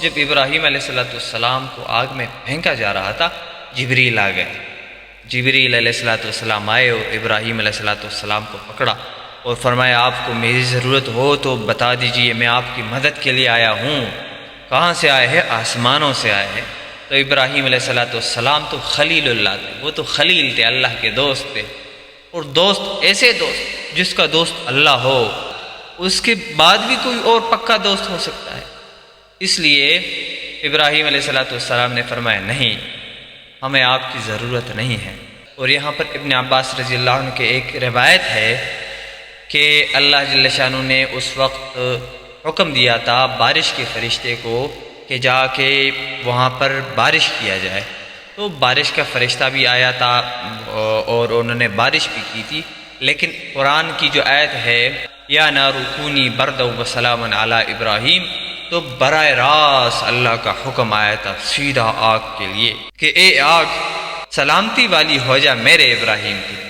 جب ابراہیم علیہ السلام کو آگ میں پھینکا جا رہا تھا، جبریل آ گئے۔ جبریل علیہ السلام آئے اور ابراہیم علیہ السلام کو پکڑا اور فرمایا آپ کو میری ضرورت ہو تو بتا دیجئے، میں آپ کی مدد کے لیے آیا ہوں۔ کہاں سے آئے ہیں؟ آسمانوں سے آئے ہیں۔ تو ابراہیم علیہ السلام تو خلیل اللہ تھے، وہ تو خلیل تھے، اللہ کے دوست تھے، اور دوست ایسے دوست جس کا دوست اللہ ہو، اس کے بعد بھی کوئی اور پکا دوست ہو سکتا ہے؟ اس لیے ابراہیم علیہ السلام نے فرمایا نہیں، ہمیں آپ کی ضرورت نہیں ہے۔ اور یہاں پر ابن عباس رضی اللہ عنہ کے ایک روایت ہے کہ اللہ جل شانہ نے اس وقت حکم دیا تھا بارش کے فرشتے کو کہ جا کے وہاں پر بارش کیا جائے، تو بارش کا فرشتہ بھی آیا تھا اور انہوں نے بارش بھی کی تھی۔ لیکن قرآن کی جو آیت ہے یا نار کونی بردا وسلاما علی ابراہیم، تو براہ راست اللہ کا حکم آیا تھا سیدھا آگ کے لیے کہ اے آگ سلامتی والی ہو جا میرے ابراہیم کی۔